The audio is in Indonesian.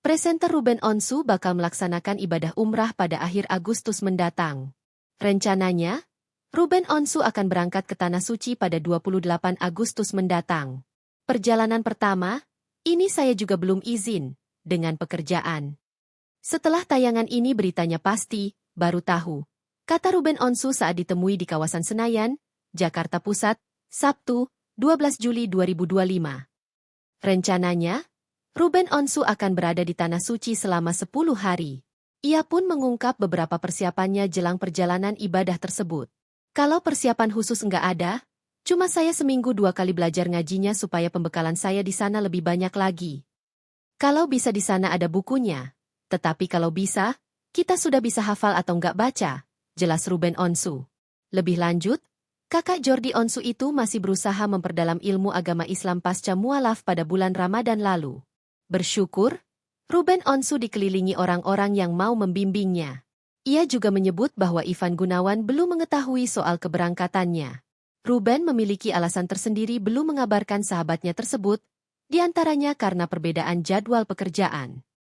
Presenter Ruben Onsu bakal melaksanakan ibadah umrah pada akhir Agustus mendatang. Rencananya, Ruben Onsu akan berangkat ke Tanah Suci pada 28 Agustus mendatang. Perjalanan pertama, ini saya juga belum izin, dengan pekerjaan. Setelah tayangan ini beritanya pasti, baru tahu. Kata Ruben Onsu saat ditemui di kawasan Senayan, Jakarta Pusat, Sabtu, 12 Juli 2025. Rencananya, Ruben Onsu akan berada di Tanah Suci selama 10 hari. Ia pun mengungkap beberapa persiapannya jelang perjalanan ibadah tersebut. Kalau persiapan khusus nggak ada, cuma saya seminggu 2 kali belajar ngajinya supaya pembekalan saya di sana lebih banyak lagi. Kalau bisa di sana ada bukunya, tetapi kalau bisa, kita sudah bisa hafal atau nggak baca, jelas Ruben Onsu. Lebih lanjut, kakak Jordi Onsu itu masih berusaha memperdalam ilmu agama Islam pasca mualaf pada bulan Ramadan lalu. Bersyukur, Ruben Onsu dikelilingi orang-orang yang mau membimbingnya. Ia juga menyebut bahwa Ivan Gunawan belum mengetahui soal keberangkatannya. Ruben memiliki alasan tersendiri belum mengabarkan sahabatnya tersebut, diantaranya karena perbedaan jadwal pekerjaan.